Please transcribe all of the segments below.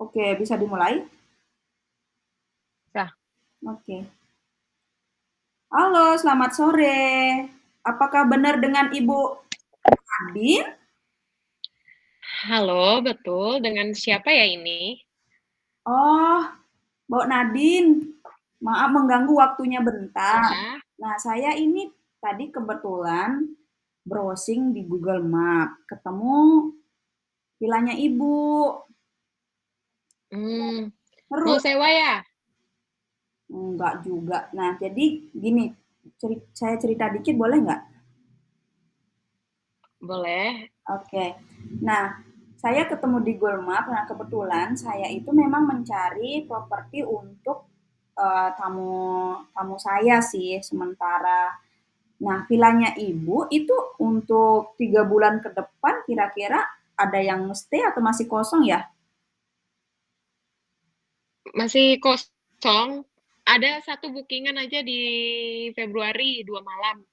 Oke, bisa dimulai? Nah, Oke. Halo, selamat sore. Apakah benar dengan Ibu Adin? halo, betul. Dengan siapa ya ini? Oh, Mbak Nadine. Maaf mengganggu waktunya bentar. Ya. Nah, saya ini tadi kebetulan browsing di Google Map, ketemu vilanya Ibu. Hmm, mau Terus, sewa ya? enggak juga. Nah, jadi gini, saya cerita dikit boleh nggak? Boleh. Oke. Nah, saya ketemu di Google Map. Nah, kebetulan saya itu memang mencari properti untuk tamu tamu saya sih sementara. Nah, vilanya Ibu itu untuk 3 bulan ke depan kira-kira ada yang stay atau masih kosong ya? Masih kosong. Ada satu bookingan aja di Februari, 2 malam.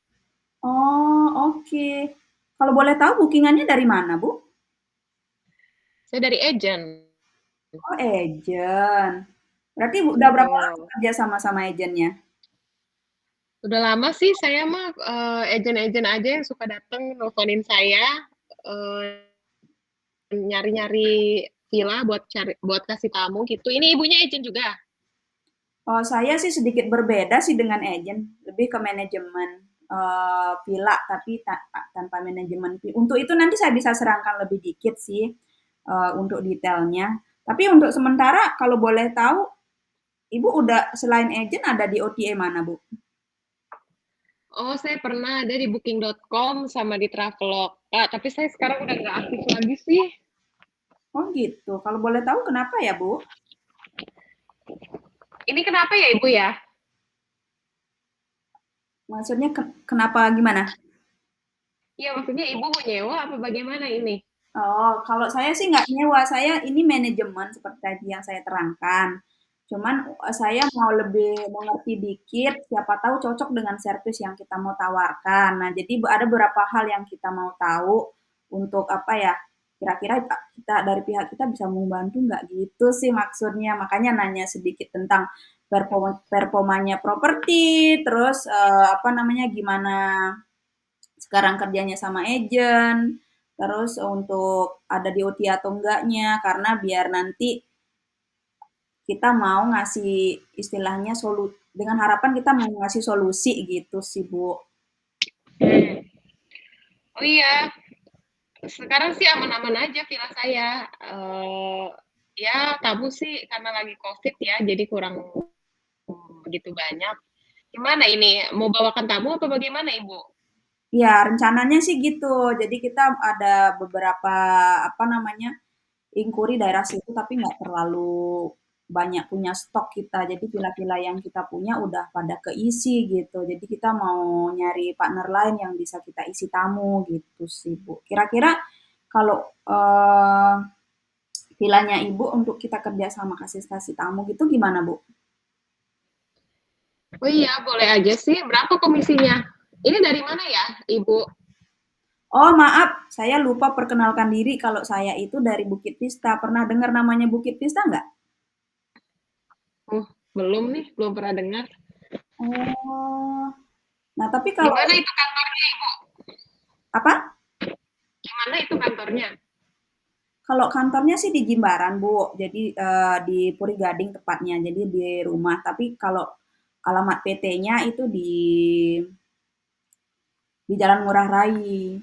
Oh, oke. Kalau boleh tahu bookingannya dari mana, Bu? Saya dari agent. Oh, agent. Berarti udah berapa lama Betul. kerja sama agennya? Udah lama sih saya mah agent-agent aja yang suka datang nelfonin saya eh, nyari-nyari villa buat kasih tamu gitu. Ini ibunya agent juga. Oh, saya sih sedikit berbeda sih dengan agent, lebih ke manajemen villa, tapi tanpa manajemen. Untuk itu nanti saya bisa serangkan lebih dikit sih untuk detailnya. Tapi untuk sementara, kalau boleh tahu, Ibu udah selain agent ada di OTA mana, Bu? Oh, saya pernah ada di Booking.com sama di Traveloka, tapi saya sekarang udah nggak aktif lagi sih. Oh gitu. Kalau boleh tahu kenapa ya, Bu? Ini kenapa ya Ibu ya? Maksudnya kenapa gimana? Iya, maksudnya Ibu mau nyewa apa bagaimana ini? Oh, kalau saya sih nggak nyewa, saya ini manajemen seperti tadi yang saya terangkan. Cuman saya mau lebih mengerti dikit, siapa tahu cocok dengan servis yang kita mau tawarkan. Nah, jadi ada beberapa hal yang kita mau tahu untuk apa ya? Kira-kira kita dari pihak kita bisa membantu nggak gitu sih maksudnya. Makanya nanya sedikit tentang performanya properti, terus apa namanya gimana sekarang kerjanya sama agent, terus untuk ada di OT atau enggaknya, karena biar nanti kita mau ngasih istilahnya dengan harapan kita mau ngasih solusi gitu sih Bu. Hmm. Oh iya, sekarang sih aman-aman aja villa saya. Ya, tamu sih karena lagi COVID ya, jadi kurang begitu banyak. Gimana ini? Mau bawakan tamu apa bagaimana Ibu? Ya rencananya sih gitu. Jadi kita ada beberapa apa namanya inquiry daerah situ tapi nggak terlalu banyak punya stok kita. Jadi villa-villa yang kita punya udah pada keisi gitu. Jadi kita mau nyari partner lain yang bisa kita isi tamu gitu sih Bu. Kira-kira kalau eh, villanya Ibu untuk kita kerja sama kasih tamu gitu gimana Bu? Oh iya, boleh aja sih. Berapa komisinya? Ini dari mana ya, Ibu? Oh maaf, saya lupa perkenalkan diri kalau saya itu dari Bukit Vista. Pernah dengar namanya Bukit Vista nggak? Oh, belum nih, belum pernah dengar. Oh, nah tapi Di kalau mana itu kantornya, Ibu? apa? Di mana itu kantornya? Kalau kantornya sih di Jimbaran, Bu. Jadi di Puri Gading tepatnya. Jadi di rumah. Tapi kalau alamat PT-nya itu di Jalan Ngurah Rai.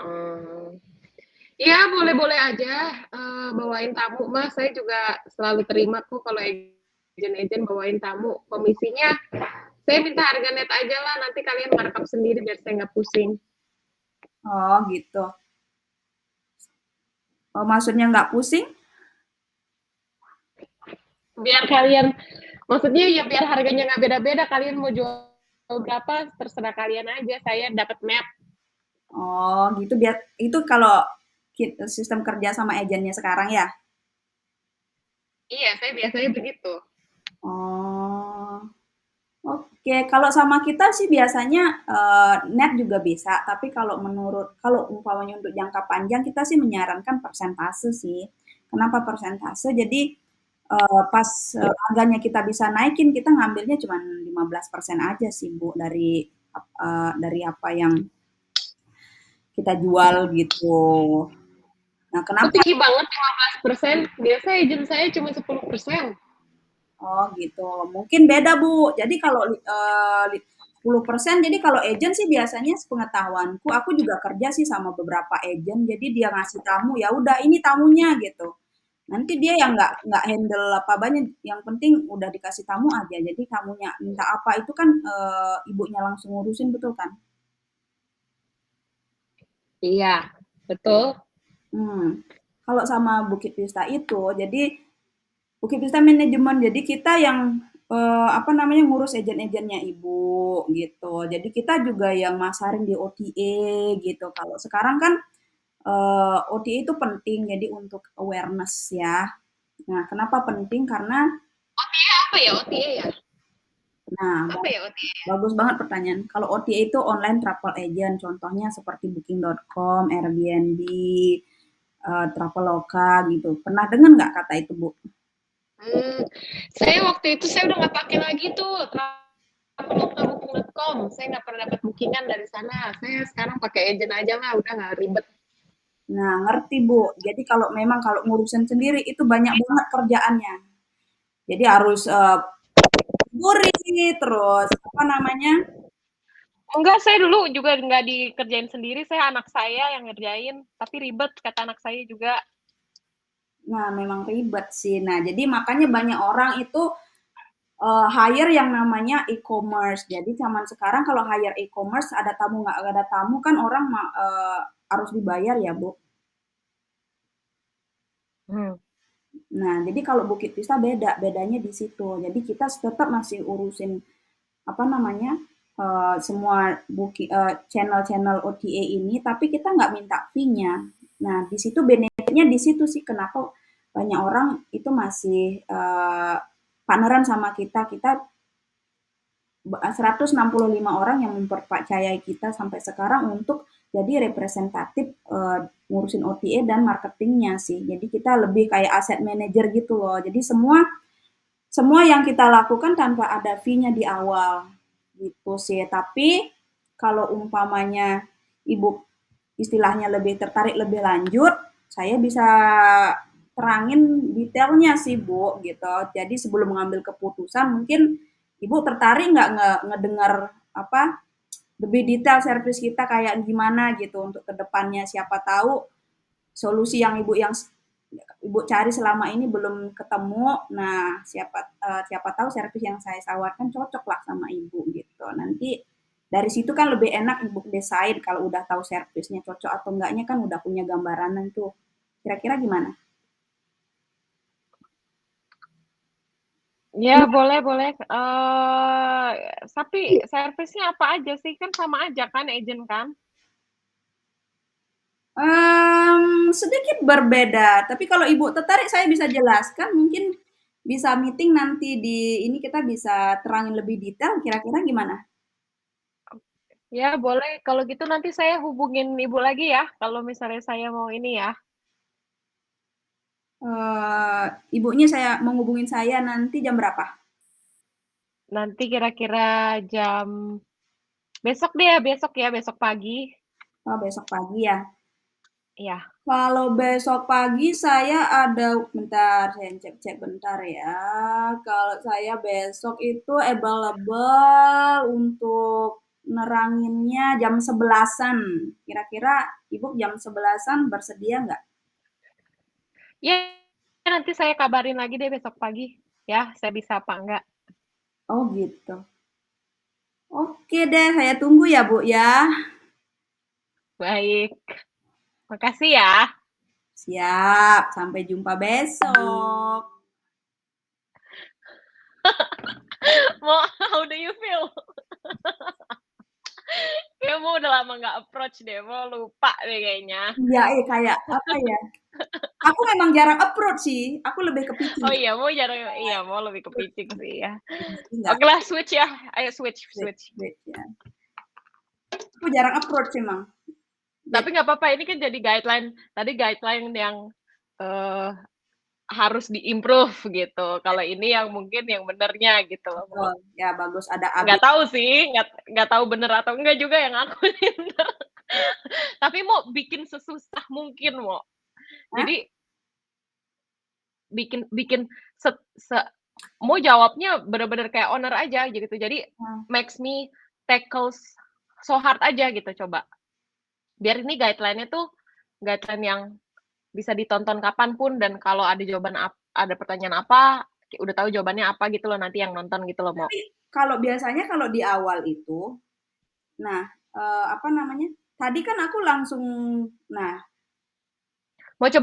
Hmm. Iya, boleh-boleh aja bawain tamu, Mas. Saya juga selalu terima kok kalau agent-agent bawain tamu. Komisinya saya minta harga net aja lah, nanti kalian markup sendiri biar saya nggak pusing. Oh gitu. Oh, maksudnya nggak pusing? Biar kalian, maksudnya ya biar harganya nggak beda-beda, kalian mau jual berapa, terserah kalian aja. Saya dapat net. Oh gitu. Biar itu kalau sistem kerja sama agennya sekarang ya. Iya, saya biasanya begitu. Oh. Oke, kalau sama kita sih biasanya net juga bisa, tapi kalau umpamanya untuk jangka panjang kita sih menyarankan persentase sih. Kenapa persentase? Jadi pas harganya kita bisa naikin, kita ngambilnya cuma 15% aja sih Bu dari apa yang kita jual gitu. Nah, Oh, kenapa? tinggi banget 15%. Biasa agent saya cuma 10%. Oh gitu. Mungkin beda Bu. Jadi kalau 10%, jadi kalau agent sih biasanya sepengetahuanku, aku juga kerja sih sama beberapa agent. Jadi dia ngasih tamu, ya udah ini tamunya gitu. Nanti dia yang nggak handle apa banyak, yang penting udah dikasih tamu aja. Jadi tamunya minta apa itu kan ibunya langsung ngurusin, betul kan? Iya, betul. Hmm. Kalau sama Bukit Vista itu, jadi Bukit Vista manajemen. Jadi kita yang apa namanya ngurus ejen-ejennya ibu gitu. Jadi kita juga yang masarin di OTA gitu. Kalau sekarang kan OTA itu penting jadi untuk awareness ya. Nah, kenapa penting? Karena Apa ya OTA ya? nah Apa ya OTA? bagus banget pertanyaan. Kalau OTA itu online travel agent, contohnya seperti Booking.com, Airbnb, Traveloka gitu. Pernah dengar nggak kata itu, Bu? Hmm, saya waktu itu saya udah nggak pakai lagi tuh traveloka.booking.com. Saya nggak pernah dapat bookingan dari sana. Saya sekarang pakai agent aja lah, udah nggak ribet. Nah, ngerti Bu. Jadi kalau memang kalau ngurusin sendiri itu banyak banget kerjaannya. Jadi harus gurih, terus apa namanya? Enggak, saya dulu juga nggak dikerjain sendiri. Saya anak saya yang ngerjain, tapi ribet kata anak saya juga. Nah, memang ribet sih. Nah, jadi makanya banyak orang itu hire yang namanya e-commerce. Jadi zaman sekarang kalau hire e-commerce ada tamu nggak ada tamu kan orang harus dibayar ya, Bu. Hmm. Nah, jadi kalau Bukit Vista beda, bedanya di situ. Jadi kita tetap masih urusin apa namanya semua channel-channel OTA ini, tapi kita nggak minta fee-nya. Nah, di situ benefitnya di situ sih kenapa banyak orang itu masih partneran sama kita. Kita 165 orang yang mempercayai kita sampai sekarang untuk jadi representatif ngurusin OTA dan marketingnya sih. Jadi kita lebih kayak aset manager gitu loh. Jadi semua semua yang kita lakukan tanpa ada fee-nya di awal gitu sih. Tapi kalau umpamanya ibu istilahnya lebih tertarik lebih lanjut, saya bisa terangin detailnya sih Bu gitu. Jadi sebelum mengambil keputusan mungkin ibu tertarik nggak ngedengar apa lebih detail servis kita kayak gimana gitu untuk kedepannya, siapa tahu solusi yang ibu cari selama ini belum ketemu. Nah, siapa tahu servis yang saya tawarkan cocok lah sama ibu gitu. Nanti dari situ kan lebih enak ibu desain kalau udah tahu servisnya cocok atau enggaknya kan udah punya gambaran tuh. Kira-kira gimana? Ya, boleh, boleh. Tapi servisnya apa aja sih? Kan sama aja kan, agent kan? Sedikit berbeda, tapi kalau ibu tertarik saya bisa jelaskan, mungkin bisa meeting nanti di ini kita bisa terangin lebih detail. Kira-kira gimana? Ya, boleh. Kalau gitu nanti saya hubungin Ibu lagi ya, kalau misalnya saya mau ini ya. Ibunya saya menghubungin saya nanti jam berapa? Nanti kira-kira jam besok deh ya, besok pagi. Oh, besok pagi ya. Ya. Kalau besok pagi saya ada, bentar, saya cek-cek bentar ya. Kalau saya besok itu available untuk neranginnya jam 11-an. Kira-kira Ibu jam 11-an bersedia nggak? Ya, nanti saya kabarin lagi deh besok pagi. Ya, saya bisa apa enggak. Oh gitu. Oke deh, saya tunggu ya Bu ya. Baik. Makasih ya. Siap, sampai jumpa besok. Mau, how do you feel? Kamu udah lama nggak approach deh, mau lupa deh kayaknya. Iya, kayak apa ya? Aku memang jarang approach sih. Aku lebih ke pitching. Oh iya, mau jarang, iya mau lebih ke pitching sih ya. Enggak, Oke lah, switch ya. Ayo switch, wait, switch. wait ya. Aku jarang approach emang. Tapi Jadi, nggak apa-apa, ini kan jadi guideline. Tadi guideline yang eh harus diimprove gitu. Kalau ini yang mungkin yang benernya gitu loh, Mo. Betul, ya bagus ada AB. Nggak tahu sih, nggak tahu bener atau enggak juga yang aku pinter. Tapi mau bikin sesusah mungkin, Mo. Hah? Jadi bikin bikin se, se mau jawabnya bener-bener kayak owner aja gitu. Jadi Nah, makes me tackles so hard aja gitu coba. Biar ini guideline-nya tuh guideline yang bisa ditonton kapanpun dan kalau ada ada pertanyaan apa, udah tahu jawabannya apa gitu loh nanti yang nonton gitu loh, Mo. tapi kalau biasanya kalau di awal itu, nah, apa namanya, tadi kan aku langsung nah Mau coba